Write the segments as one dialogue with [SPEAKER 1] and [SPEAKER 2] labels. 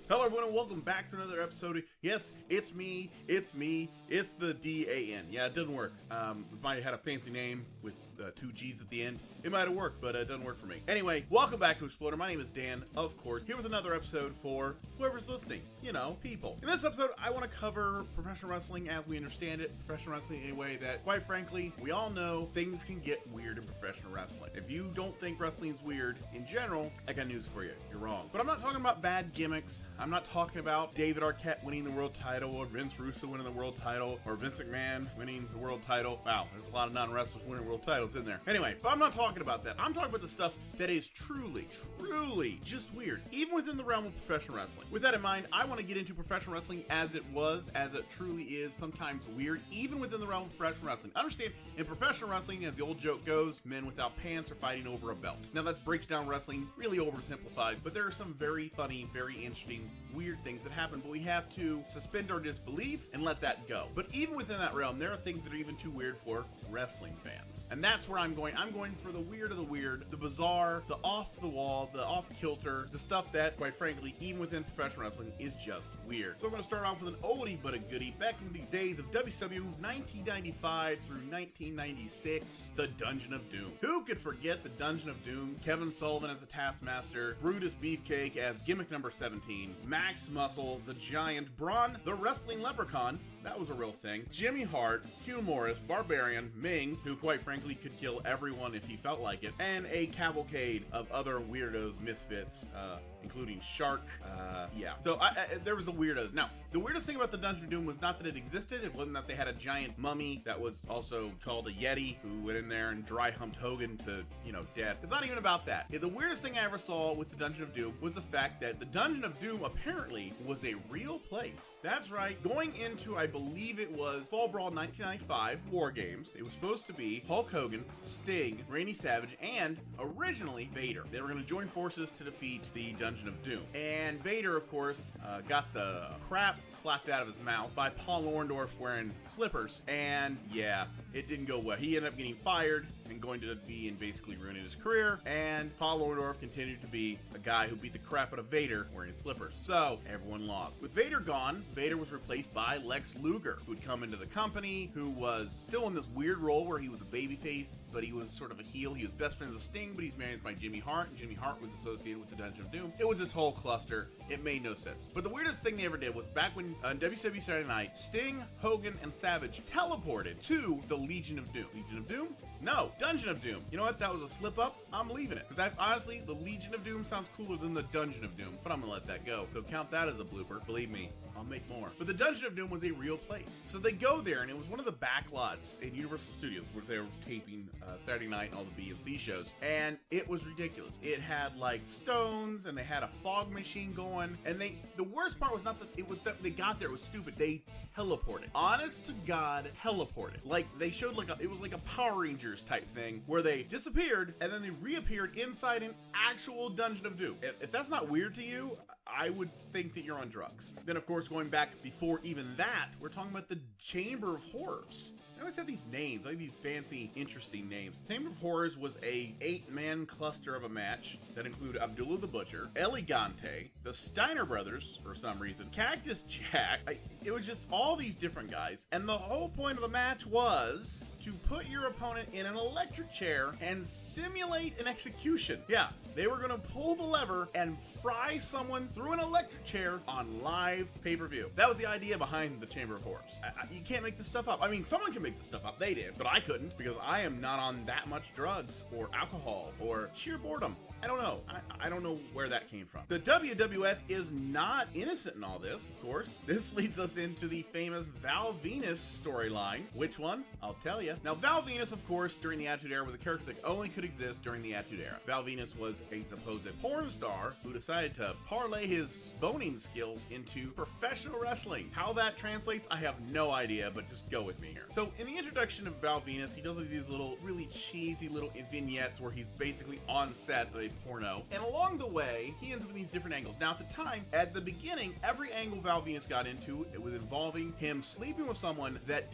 [SPEAKER 1] Hello everyone and welcome back to another episode. Yes, it's me, it's the DAN. Yeah, it doesn't work. It might have had a fancy name with 2 G's at the end. It might have worked, but it doesn't work for me. Anyway, welcome back to Exploder. My name is Dan, of course, here with another episode for whoever's listening. You know, people. In this episode, I want to cover professional wrestling as we understand it. Professional wrestling in a way that, quite frankly, we all know things can get weird in professional wrestling. If you don't think wrestling's weird in general, I got news for you. You're wrong. But I'm not talking about bad gimmicks. I'm not talking about David Arquette winning the world title, or Vince Russo winning the world title, or Vince McMahon winning the world title. Wow, there's a lot of non-wrestlers winning world titles in there. Anyway, but I'm not talking about that. I'm talking about the stuff that is truly just weird, even within the realm of professional wrestling. With that in mind, I want to get into professional wrestling as it truly is, sometimes weird, even within the realm of professional wrestling. Understand, in professional wrestling, as the old joke goes, men without pants are fighting over a belt. Now that breaks down wrestling, really oversimplifies, but there are some very funny, very interesting, weird things that happen, but we have to suspend our disbelief and let that go. But even within that realm, there are things that are even too weird for wrestling fans. And that's where I'm going. I'm going for the weird of the weird, the bizarre, the off the wall, the off kilter, the stuff that, quite frankly, even within professional wrestling is just weird. So I'm going to start off with an oldie but a goodie. Back in the days of WCW 1995 through 1996, the Dungeon of Doom. Who could forget the Dungeon of Doom? Kevin Sullivan as a Taskmaster, Brutus Beefcake as gimmick number 17, Max Muscle, the Giant, Braun, the Wrestling Leprechaun, that was a real thing, Jimmy Hart, Hugh Morris, Barbarian, Ming, who quite frankly could kill everyone if he felt like it, and a cavalcade of other weirdos, misfits, including Shark. Yeah. So there was the weirdos. Now, the weirdest thing about the Dungeon of Doom was not that it existed. It wasn't that they had a giant mummy that was also called a Yeti who went in there and dry humped Hogan to, death. It's not even about that. The weirdest thing I ever saw with the Dungeon of Doom was the fact that the Dungeon of Doom apparently was a real place. That's right. Going into, I believe it was Fall Brawl 1995 War Games, it was supposed to be Hulk Hogan, Sting, Randy Savage, and originally Vader. They were going to join forces to defeat the Dungeon of Doom. And Vader, of course, got the crap slapped out of his mouth by Paul Orndorff wearing slippers. And yeah, it didn't go well. He ended up getting fired and going to be and basically ruining his career. And Paul Orndorff continued to be a guy who beat the crap out of Vader wearing slippers. So everyone lost. With Vader gone, Vader was replaced by Lex Luger, who'd come into the company, who was still in this weird role where he was a babyface, but he was sort of a heel. He was best friends with Sting, but he's managed by Jimmy Hart, and Jimmy Hart was associated with the Dungeon of Doom. It was this whole cluster. It made no sense. But the weirdest thing they ever did was back when on WCW Saturday Night, Sting, Hogan, and Savage teleported to the Legion of Doom. Legion of Doom? No, Dungeon of Doom. You know what? That was a slip up. I'm leaving it. Because honestly, the Legion of Doom sounds cooler than the Dungeon of Doom. But I'm going to let that go. So count that as a blooper. Believe me, I'll make more. But the Dungeon of Doom was a real place. So they go there, and it was one of the backlots in Universal Studios where they were taping Saturday Night and all the B and C shows. And it was ridiculous. It had like stones, and they had a fog machine going. And the worst part was not that it was that they got there. It was stupid. They teleported. Honest to God, teleported. Like they showed it was like a Power Rangers type thing where they disappeared and then they reappeared inside an actual Dungeon of Doom. If that's not weird to you, I would think that you're on drugs. Then of course, going back before even that, we're talking about the Chamber of Horrors. They always have these names, like these fancy, interesting names. The Chamber of Horrors was a 8-man cluster of a match that included Abdullah the Butcher, Elegante, the Steiner Brothers, for some reason, Cactus Jack. It was just all these different guys. And the whole point of the match was to put your opponent in an electric chair and simulate an execution. Yeah, they were going to pull the lever and fry someone through an electric chair on live pay-per-view. That was the idea behind the Chamber of Horrors. You can't make this stuff up. I mean, someone can make this stuff up. They did, but I couldn't because I am not on that much drugs or alcohol or sheer boredom. I don't know. I don't know where that came from. The WWF is not innocent in all this, of course. This leads us into the famous Val Venus storyline. Which one? I'll tell you. Now, Val Venus, of course, during the Attitude Era was a character that only could exist during the Attitude Era. Val Venus was a supposed porn star who decided to parlay his boning skills into professional wrestling. How that translates, I have no idea, but just go with me here. So, in the introduction of Val Venus, he does these little, really cheesy little vignettes where he's basically on set of a a porno. And along the way, he ends up in these different angles. Now, at the time, at the beginning, every angle Val Venus got into, it was involving him sleeping with someone that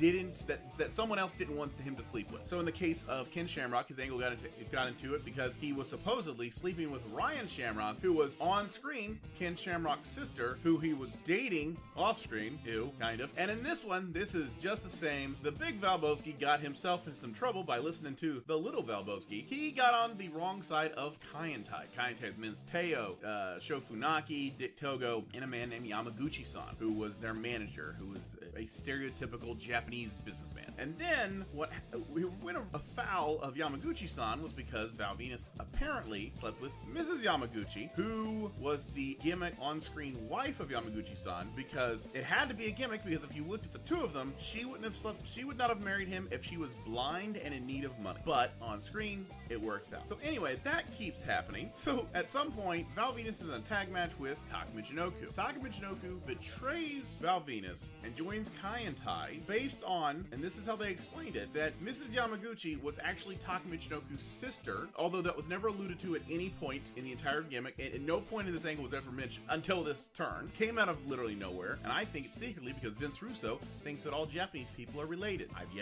[SPEAKER 1] someone else didn't want him to sleep with. So in the case of Ken Shamrock, his angle got into it because he was supposedly sleeping with Ryan Shamrock, who was on screen Ken Shamrock's sister, who he was dating off screen. Ew, kind of. And in this one, this is just the same. The big Valboski got himself in some trouble by listening to the little Valboski. He got on the wrong side of Kaientai. Kaientai means Teo, Shofunaki, Dick Togo, and a man named Yamaguchi-san, who was their manager, who was a stereotypical Japanese businessman. And then what we went afoul of Yamaguchi-san was because Val Venus apparently slept with Mrs. Yamaguchi, who was the gimmick on-screen wife of Yamaguchi-san, because it had to be a gimmick, because if you looked at the two of them, she would not have married him if she was blind and in need of money. But on screen, it worked out. So anyway, that keeps happening. So at some point, Val Venus is in a tag match with Taka Michinoku. Taka Michinoku betrays Val Venus and joins Kaientai based on, and this is how they explained it, that Mrs. Yamaguchi was actually Taka Michinoku's sister, although that was never alluded to at any point in the entire gimmick, and at no point in this angle was ever mentioned until this turn. Came out of literally nowhere, and I think it's secretly because Vince Russo thinks that all Japanese people are related. I've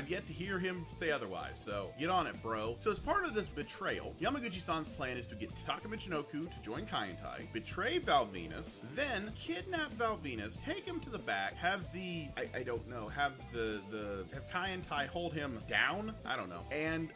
[SPEAKER 1] yet to hear him say otherwise, so get on it, bro. So as part of this betrayal, Yamaguchi-san's plan is to get Taka Michinoku to join Kaientai, betray Val Venus, then kidnap Val Venus, take him to the back, have Kaientai hold him down, I don't know, and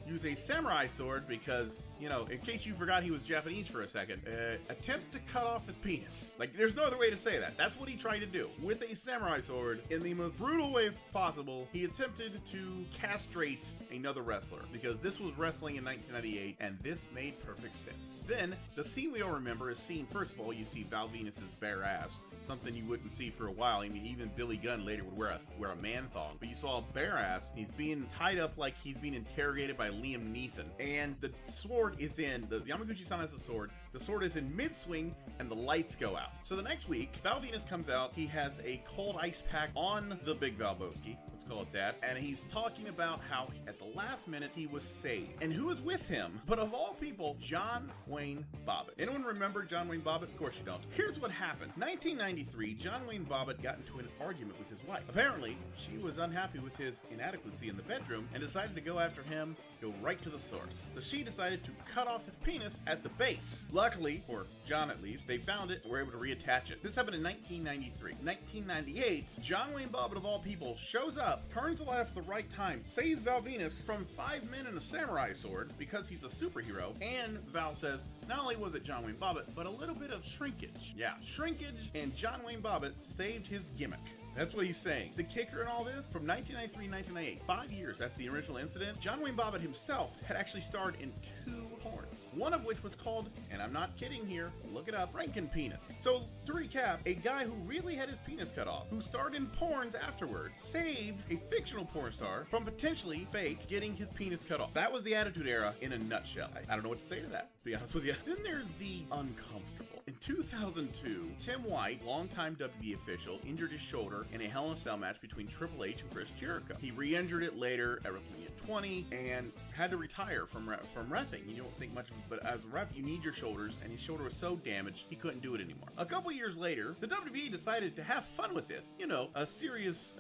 [SPEAKER 1] use a samurai sword because, you know, in case you forgot he was Japanese for a second, attempt to cut off his penis. Like, there's no other way to say that. That's what he tried to do. With a samurai sword, in the most brutal way possible, he attempted to castrate another wrestler, because this was wrestling in 1998, and this made perfect sense. Then, the scene we all remember is seen, first of all, you see Val Venus's bare ass, something you wouldn't see for a while. I mean, even Billy Gunn later would wear a man thong, but you saw a bare ass. He's being tied up like he's being interrogated by Liam Neeson, and the sword is in, the Yamaguchi-san has a sword, the sword is in mid-swing, and the lights go out. So the next week, Val Venus comes out, he has a cold ice pack on the big Valboski, let's call it that, and he's talking about how at the last minute he was saved. And who was with him? But of all people, John Wayne Bobbitt. Anyone remember John Wayne Bobbitt? Of course you don't. Here's what happened. 1993, John Wayne Bobbitt got into an argument with his wife. Apparently, she was unhappy with his inadequacy in the bedroom and decided to go after him, go right to the source. So she decided to cut off his penis at the base. Luckily, or John at least, they found it and were able to reattach it. This happened in 1993. 1998, John Wayne Bobbitt of all people shows up, turns the light off at the right time, saves Val Venus from 5 men and a samurai sword because he's a superhero, and Val says not only was it John Wayne Bobbitt, but a little bit of shrinkage. Yeah, shrinkage, and John Wayne Bobbitt saved his gimmick. That's what he's saying. The kicker in all this, from 1993 to 1998, 5 years after the original incident, John Wayne Bobbitt himself had actually starred in 2 porns, one of which was called, and I'm not kidding here, look it up, Frankenpenis. So, to recap, a guy who really had his penis cut off, who starred in porns afterwards, saved a fictional porn star from potentially fake getting his penis cut off. That was the Attitude Era in a nutshell. I don't know what to say to that, to be honest with you. Then there's the uncomfortable. In 2002, Tim White, longtime WWE official, injured his shoulder in a Hell in a Cell match between Triple H and Chris Jericho. He re-injured it later at WrestleMania 20 and had to retire from reffing. You don't think much of it, but as a ref, you need your shoulders, and his shoulder was so damaged, he couldn't do it anymore. A couple years later, the WWE decided to have fun with this. You know, a serious,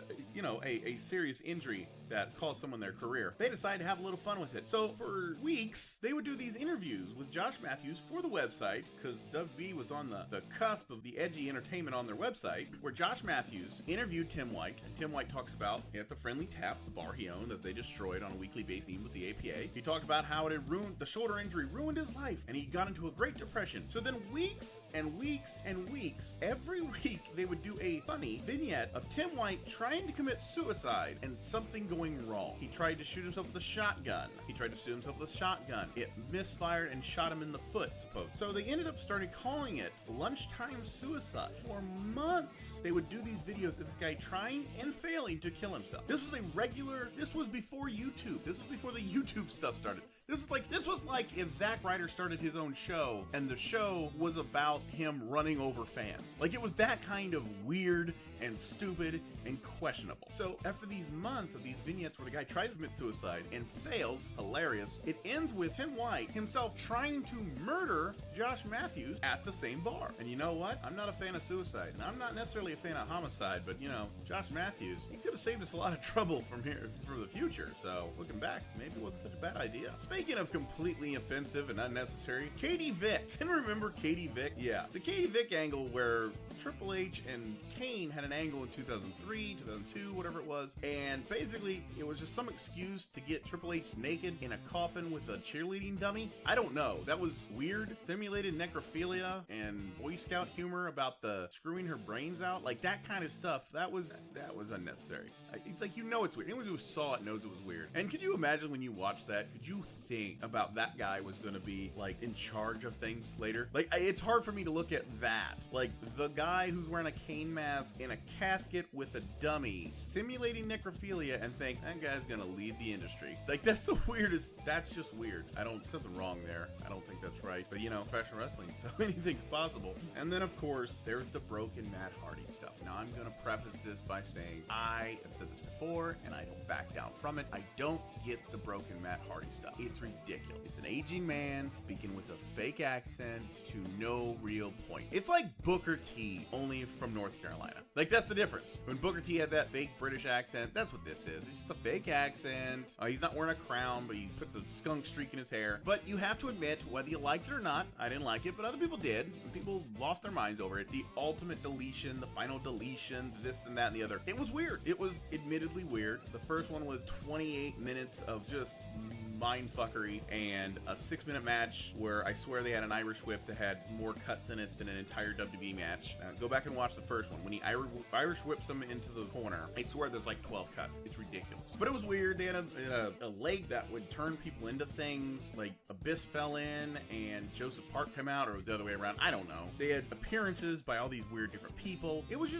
[SPEAKER 1] a serious injury that caused someone their career. They decided to have a little fun with it. So for weeks, they would do these interviews with Josh Matthews for the website, because WWE was on the cusp of the edgy entertainment on their website, where Josh Matthews interviewed Tim White, and Tim White talks about at the Friendly Tap, the bar he owned that they destroyed on a weekly basis with the APA. He talked about how it had ruined, the shoulder injury ruined his life, and he got into a great depression. So then weeks and weeks and weeks, every week they would do a funny vignette of Tim White trying to commit suicide and something going wrong. He tried to shoot himself with a shotgun. It misfired and shot him in the foot, suppose. So they ended up started calling it lunchtime suicide. For months, they would do these videos of this guy trying and failing to kill himself. This was before YouTube. This was before the YouTube stuff started. This was like if Zack Ryder started his own show and the show was about him running over fans. Like, it was that kind of weird and stupid and questionable. So after these months of these vignettes where the guy tries to commit suicide and fails, hilarious, it ends with Tim White himself trying to murder Josh Matthews at the same bar. And you know what? I'm not a fan of suicide, and I'm not necessarily a fan of homicide, but you know, Josh Matthews, he could have saved us a lot of trouble from here for the future. So looking back, maybe it wasn't such a bad idea. Speaking of completely offensive and unnecessary, Katie Vick. Can you remember Katie Vick? Yeah, the Katie Vick angle where Triple H and Kane had an angle in 2003, 2002, whatever it was, and basically it was just some excuse to get Triple H naked in a coffin with a cheerleading dummy. I don't know. That was weird. Simulated necrophilia and Boy Scout humor about the screwing her brains out, like that kind of stuff. That was unnecessary. Like, you know, it's weird. Anyone who saw it knows it was weird. And could you imagine when you watch that? Could you think about that guy was going to be like in charge of things later? Like, it's hard for me to look at that. Like the guy who's wearing a Kane mask in a casket with a dummy, simulating necrophilia, and think that guy's gonna lead the industry. Like, that's the weirdest. That's just weird. Something wrong there. I don't think that's right. But you know, professional wrestling, so anything's possible. And then of course, there's the broken Matt Hardy stuff. Now I'm gonna preface this by saying I have said this before, and I don't back down from it. I don't get the broken Matt Hardy stuff. It's ridiculous. It's an aging man speaking with a fake accent to no real point. It's like Booker T, only from North Carolina. Like, that's the difference. When Booker T had that fake British accent, that's what this is. It's just a fake accent. He's not wearing a crown, but he puts a skunk streak in his hair. But you have to admit, whether you liked it or not, I didn't like it, but other people did. And people lost their minds over it. The ultimate deletion, the final deletion, this and that and the other. It was weird. It was admittedly weird. The first one was 28 minutes of just mindfuckery and a 6-minute match where I swear they had an Irish whip that had more cuts in it than an entire WWE match. Go back and watch the first one. When he Irish whips them into the corner, I swear there's like 12 cuts. It's ridiculous. But it was weird. They had a leg that would turn people into things. Like Abyss fell in and Joseph Park came out, or it was the other way around. I don't know. They had appearances by all these weird different people. It was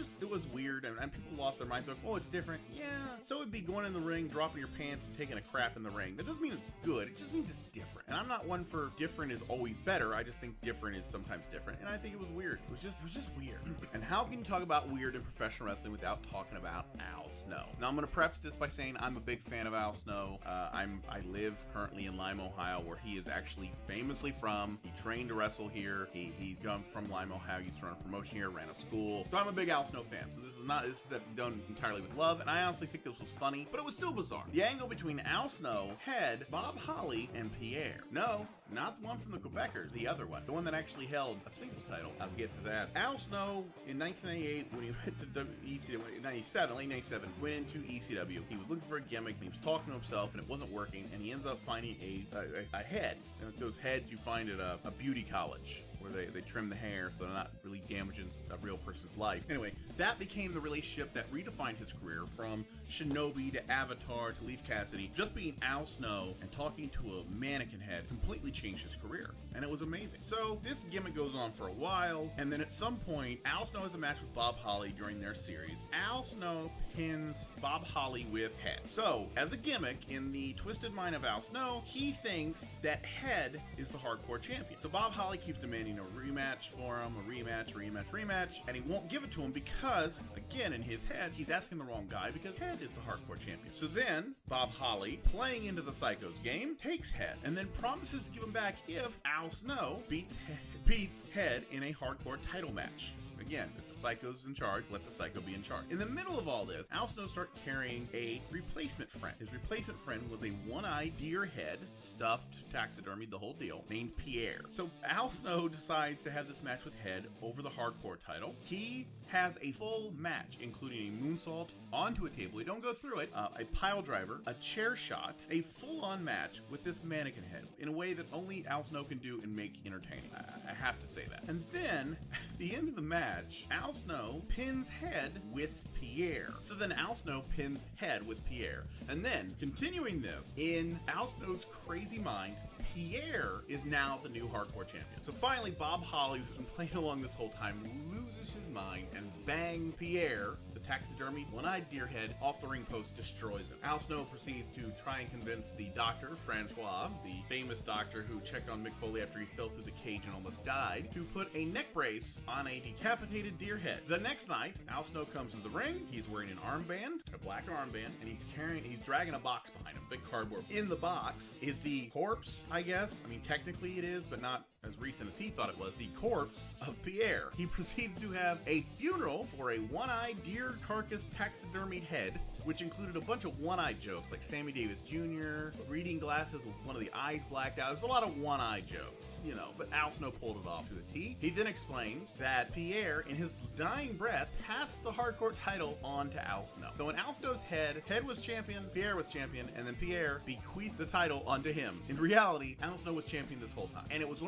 [SPEAKER 1] weird, and people lost their minds. Like, oh, it's different. Yeah, so it'd be going in the ring, dropping your pants, and taking a crap in the ring. That doesn't mean it's good. It just means it's different. And I'm not one for different is always better. I just think different is sometimes different. And I think it was weird. It was just weird. And how can you talk about weird in professional wrestling without talking about Al Snow? Now, I'm going to preface this by saying I'm a big fan of Al Snow. I live currently in Lime, Ohio, where he is actually famously from. He trained to wrestle here. He's come from Lime, Ohio. He used to run a promotion here, ran a school. So I'm a big Al Snow fan. So this is done entirely with love. And I honestly think this was funny, but it was still bizarre. The angle between Al Snow, Head, Bob Holly, and Pierre. No, not the one from the Quebecers, the other one. The one that actually held a singles title. I'll get to that. Al Snow, in 1998, when he went to ECW, 97, late 97, went into ECW. He was looking for a gimmick, and he was talking to himself, and it wasn't working, and he ends up finding a head. And those heads you find at a beauty college, where they trim the hair so they're not really damaging a real person's life. Anyway, that became the relationship that redefined his career from Shinobi to Avatar to Leaf Cassidy. Just being Al Snow and talking to a mannequin head completely changed his career, and it was amazing. So this gimmick goes on for a while, and then at some point, Al Snow has a match with Bob Holly during their series. Al Snow pins Bob Holly with Head. So, as a gimmick, in the twisted mind of Al Snow, he thinks that Head is the hardcore champion. So Bob Holly keeps demanding a rematch for him, a rematch, and he won't give it to him because, again, in his head, he's asking the wrong guy because Head is the hardcore champion. So then, Bob Holly, playing into the Psychos game, takes Head and then promises to give him back if Al Snow beats Head in a hardcore title match. Again, if the Psycho's in charge, let the Psycho be in charge. In the middle of all this, Al Snow started carrying a replacement friend. His replacement friend was a one-eyed deer head, stuffed, taxidermied, the whole deal, named Pierre. So Al Snow decides to have this match with Head over the hardcore title. He has a full match, including a moonsault onto a table. You don't go through it. A pile driver, a chair shot, a full-on match with this mannequin head in a way that only Al Snow can do and make entertaining. I have to say that. And then, at the end of the match, Al Snow pins Head with Pierre. So then Al Snow pins Head with Pierre. And then, continuing this, in Al Snow's crazy mind, Pierre is now the new hardcore champion. So finally, Bob Holly, who's been playing along this whole time, loses his mind and bangs Pierre, the taxidermy one-eyed deer head, off the ring post, destroys him. Al Snow proceeds to try and convince the doctor, Francois, the famous doctor who checked on Mick Foley after he fell through the cage and almost died, to put a neck brace on a decapitated deer head. The next night, Al Snow comes to the ring. He's wearing an armband, a black armband, and he's dragging a box behind him, big cardboard. In the box is the corpse, I guess. I mean, technically it is, but not as recent as he thought it was. The corpse of Pierre. He proceeds to have a funeral for a one-eyed deer carcass taxidermied head, which included a bunch of one-eyed jokes, like Sammy Davis Jr., reading glasses with one of the eyes blacked out. There's a lot of one-eyed jokes, you know, but Al Snow pulled it off to a T. He then explains that Pierre, in his dying breath, passed the hardcore title on to Al Snow. So in Al Snow's head was champion, Pierre was champion, and then Pierre bequeathed the title onto him. In reality, Al Snow was champion this whole time. And it's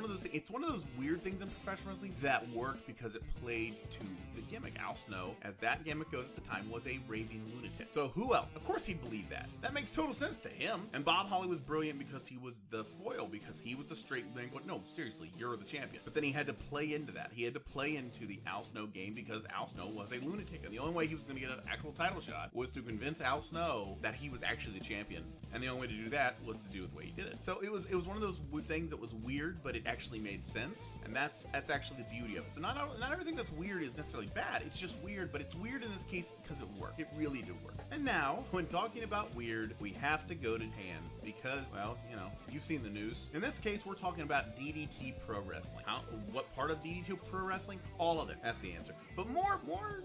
[SPEAKER 1] one of those weird things in professional wrestling that worked because it played to the gimmick. Al Snow, as that gimmick goes at the time, was a raving lunatic. So who else? Of course he'd believe that. That makes total sense to him. And Bob Holly was brilliant because he was the foil, because he was the straight man going, no, seriously, you're the champion. But then he had to play into that. He had to play into the Al Snow game because Al Snow was a lunatic. And the only way he was going to get an actual title shot was to convince Al Snow that he was actually the champion. And the only way to do that was to do it the way he did it. So it was one of those things that was weird, but it actually made sense. And that's actually the beauty of it. So not everything that's weird is necessarily bad. It's just weird, but it's weird in this case because it worked. It really did work. And now, when talking about weird, we have to go to Japan because, well, you know, you've seen the news. In this case, we're talking about DDT Pro Wrestling. What part of DDT Pro Wrestling? All of it. That's the answer. But more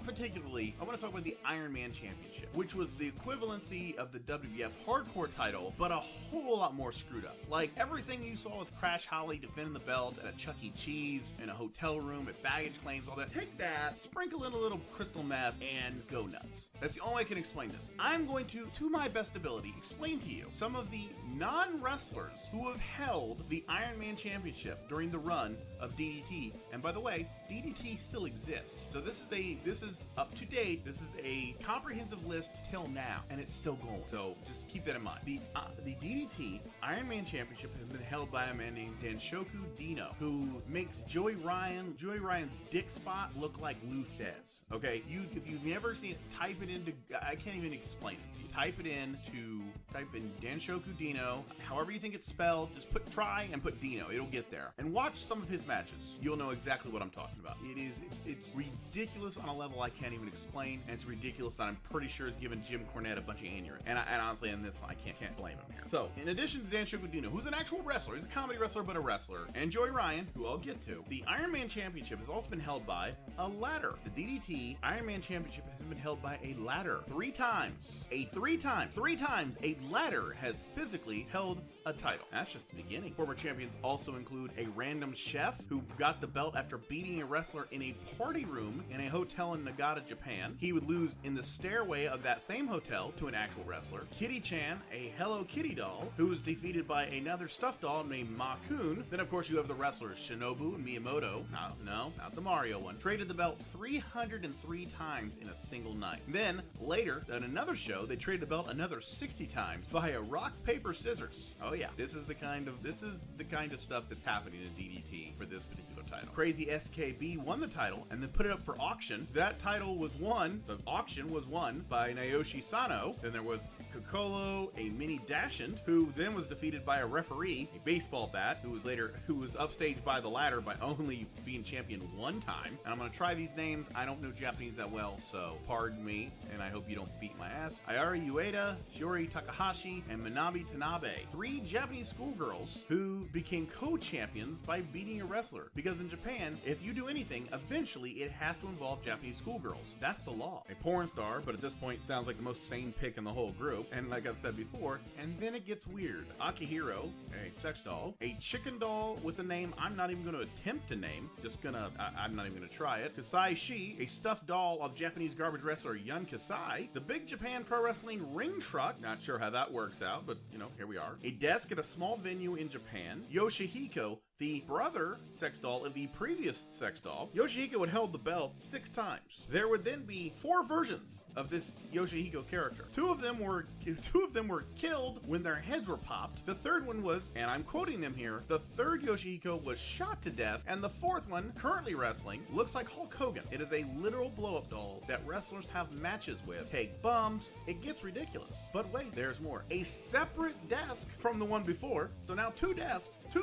[SPEAKER 1] particularly, I want to talk about the Iron Man Championship, which was the equivalency of the WWF Hardcore title, but a whole lot more screwed up. Like everything you saw with Crash Holly defending the belt at a Chuck E. Cheese, in a hotel room, at baggage claims, all that. Take that, sprinkle in a little crystal meth, and go nuts. That's the only way I can explain this. I'm going to my best ability, explain to you some of the non-wrestlers who have held the Iron Man Championship during the run of DDT. And by the way, DDT still exists. So this is up to date. This is a comprehensive list till now, and it's still going. So just keep that in mind. The DDT Iron Man Championship has been held by a man named Danshoku Dino, who makes Joey Ryan's dick spot look like Lou Thez. Okay, if you've never seen it, type it into. I can't even explain it to you. Type in Danshoku Dino, however you think it's spelled. Just try and put Dino. It'll get there. And watch some of his matches. You'll know exactly what I'm talking about. It's ridiculous on a level I can't even explain, and it's ridiculous that I'm pretty sure it's given Jim Cornette a bunch of aneurysm. And honestly, in this, I can't blame him here. So, in addition to Danshoku Dino, who's an actual wrestler, he's a comedy wrestler, but a wrestler, and Joey Ryan, who I'll get to, the Iron Man Championship has also been held by a ladder. The DDT Iron Man Championship has been held by a ladder. Three times a ladder has physically held a title. That's just the beginning. Former champions also include a random chef who got the belt after beating a wrestler in a party room in a hotel in Nagata, Japan. He would lose in the stairway of that same hotel to an actual wrestler. Kitty-chan, a Hello Kitty doll, who was defeated by another stuffed doll named Ma-kun. Then, of course, you have the wrestlers Shinobu and Miyamoto. No, not the Mario one. Traded the belt 303 times in a single night. Then, later, at another show, they traded the belt another 60 times via rock, paper, scissors. Oh yeah, this is the kind of stuff that's happening in DDT for this particular title. Crazy SKB won the title and then put it up for auction. That title was won, the auction was won by Naoshi Sano. Then there was Kokolo, a mini Dashant, who then was defeated by a referee, a baseball bat, who was upstaged by the ladder by only being champion one time. And I'm gonna try these names. I don't know Japanese that well, so pardon me, and I hope you don't beat my ass. Ayari Ueda, Shiori Takahashi, and Manabe Tanabe. Three Japanese schoolgirls who became co-champions by beating a wrestler. Because in Japan, if you do anything, eventually it has to involve Japanese schoolgirls. That's the law. A porn star, but at this point sounds like the most sane pick in the whole group. And like I've said before, and then it gets weird. Akihiro, a sex doll. A chicken doll with a name I'm not even going to attempt to name. I'm not even going to try it. Kasai Shi, a stuffed doll of Japanese garbage wrestler Yun Kasai. The Big Japan Pro Wrestling ring truck. Not sure how that works out, but you know, here we are. A desk at a small venue in Japan. Yoshihiko, the brother sex doll of the previous sex doll. Yoshihiko had held the belt 6 times. There would then be 4 versions of this Yoshihiko character. Two of them were killed when their heads were popped. The third one was, and I'm quoting them here, the third Yoshihiko was shot to death, and the fourth one, currently wrestling, looks like Hulk Hogan. It is a literal blow-up doll that wrestlers have matches with. Take bumps. It gets ridiculous. But wait, there's more. A separate desk from the one before. So now 2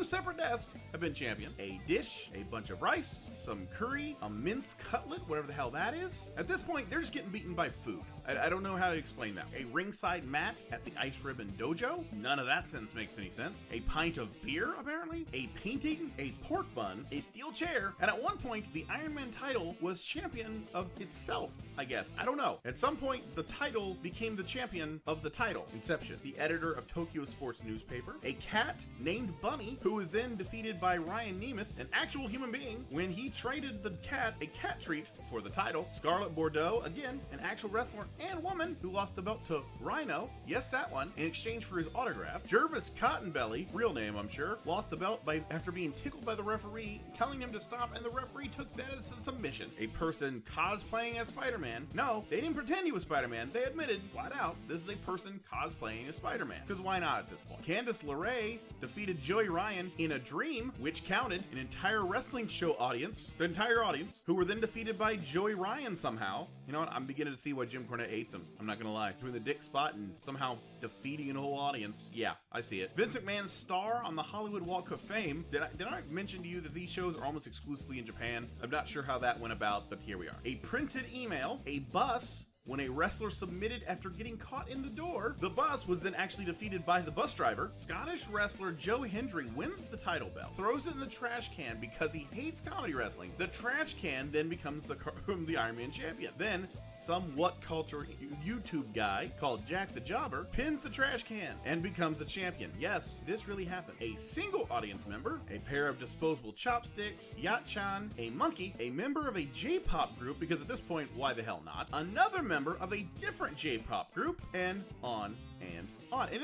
[SPEAKER 1] separate desks have been championed. A dish, a bunch of rice, some curry, a mince cutlet, whatever the hell that is. At this point, they're just getting beaten by food. I don't know how to explain that. A ringside mat at the Ice Ribbon Dojo? None of that sense makes any sense. A pint of beer, apparently? A painting? A pork bun? A steel chair? And at one point, the Iron Man title was champion of itself, I guess. I don't know. At some point, the title became the champion of the title. Inception. The editor of Tokyo Sports newspaper. A cat named Bunny, who was then defeated by Ryan Nemeth, an actual human being, when he traded the cat a cat treat for the title. Scarlett Bordeaux, again, an actual wrestler and woman who lost the belt to Rhino, yes, that one, in exchange for his autograph. Jervis Cottonbelly, real name I'm sure, lost the belt after being tickled by the referee, telling him to stop, and the referee took that as a submission. A person cosplaying as Spider-Man. No, they didn't pretend he was Spider-Man. They admitted, flat out, this is a person cosplaying as Spider-Man. Because why not at this point? Candice LeRae defeated Joey Ryan in a dream, which counted an entire wrestling show audience, the entire audience, who were then defeated by Joey Ryan somehow. You know what? I'm beginning to see why Jim Cornette hates him. I'm not gonna lie. Between the dick spot and somehow defeating a whole audience. Yeah, I see it. Vince McMahon's star on the Hollywood Walk of Fame. Did I mention to you that these shows are almost exclusively in Japan? I'm not sure how that went about, but here we are. A printed email, a bus. When a wrestler submitted after getting caught in the door, the bus was then actually defeated by the bus driver. Scottish wrestler Joe Hendry wins the title belt, throws it in the trash can because he hates comedy wrestling. The trash can then becomes the Iron Man champion. Then, some what culture YouTube guy called Jack the Jobber pins the trash can and becomes the champion. Yes, this really happened. A single audience member, a pair of disposable chopsticks, Yacht-chan, a monkey, a member of a J-pop group, because at this point, why the hell not? Another member of a different J-pop group, and on and on. And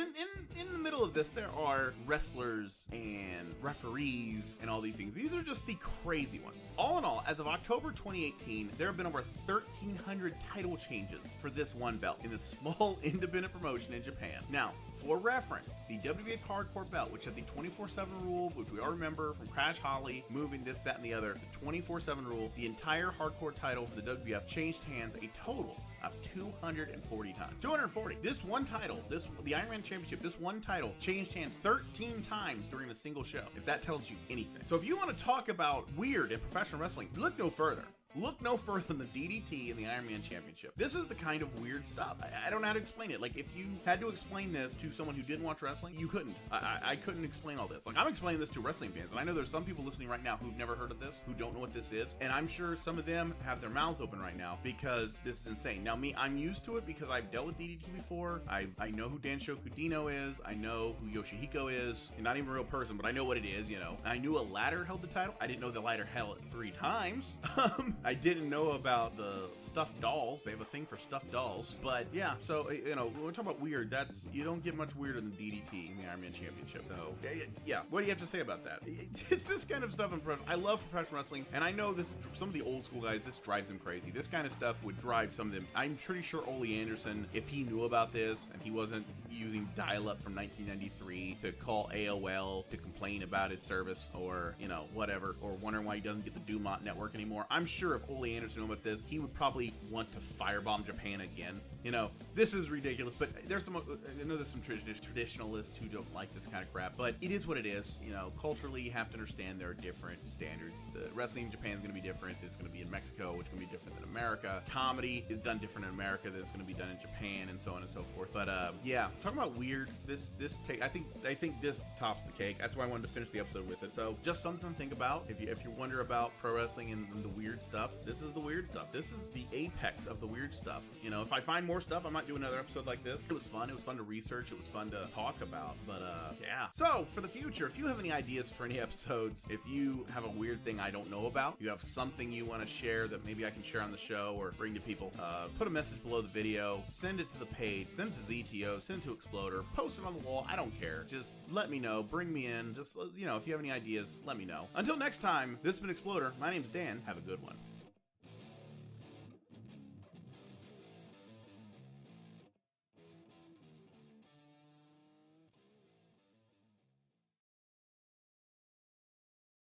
[SPEAKER 1] in the middle of this, there are wrestlers and referees and all these things. These are just the crazy ones. All in all, as of October 2018, there have been over 1,300 title changes for this one belt in this small independent promotion in Japan. Now, for reference, the WWF Hardcore belt, which had the 24/7 rule, which we all remember from Crash Holly, moving this, that, and the other, the 24/7 rule, the entire hardcore title for the WWF changed hands a total of 240 times. 240. This one title, the Iron Man Championship, this one title changed hands 13 times during a single show, if that tells you anything. So if you want to talk about weird in professional wrestling, look no further. Look no further than the DDT and the Iron Man Championship. This is the kind of weird stuff. I don't know how to explain it. Like, if you had to explain this to someone who didn't watch wrestling, you couldn't. I couldn't explain all this. Like, I'm explaining this to wrestling fans, and I know there's some people listening right now who've never heard of this, who don't know what this is, and I'm sure some of them have their mouths open right now because this is insane. Now, me, I'm used to it because I've dealt with DDT before. I know who Dan Shokudino is. I know who Yoshihiko is. And not even a real person, but I know what it is, you know. I knew a ladder held the title. I didn't know the ladder held it 3 times. I didn't know about the stuffed dolls. They have a thing for stuffed dolls. But yeah, so, you know, when we're talking about weird, you don't get much weirder than DDT in the Iron Man Championship. So, yeah, what do you have to say about that? It's this kind of stuff in professional. I love professional wrestling, and I know some of the old school guys, this drives them crazy. This kind of stuff would drive some of them. I'm pretty sure Ole Anderson, if he knew about this and he wasn't using dial-up from 1993 to call AOL to complain about his service or, you know, whatever, or wondering why he doesn't get the Dumont network anymore, I'm sure if Ole Anderson knew about this, he would probably want to firebomb Japan again. You know, this is ridiculous, but I know there's some traditionalists who don't like this kind of crap, but it is what it is. You know, culturally, you have to understand there are different standards. The wrestling in Japan is going to be different. It's going to be in Mexico, which is going to be different than America. Comedy is done different in America than it's going to be done in Japan, and so on and so forth. But yeah, talking about weird, I think this tops the cake. That's why I wanted to finish the episode with it. So just something to think about. If you wonder about pro wrestling and the weird stuff, this is the weird stuff. This is the apex of the weird stuff. You know, if I find more stuff, I might do another episode like this. It was fun. It was fun to research. It was fun to talk about. But yeah. So for the future, if you have any ideas for any episodes, if you have a weird thing I don't know about, you have something you want to share that maybe I can share on the show or bring to people, put a message below the video, send it to the page, send it to ZTO, send it to Exploder, post it on the wall. I don't care. Just let me know. Bring me in. Just, if you have any ideas, let me know. Until next time, this has been Exploder. My name's Dan. Have a good one.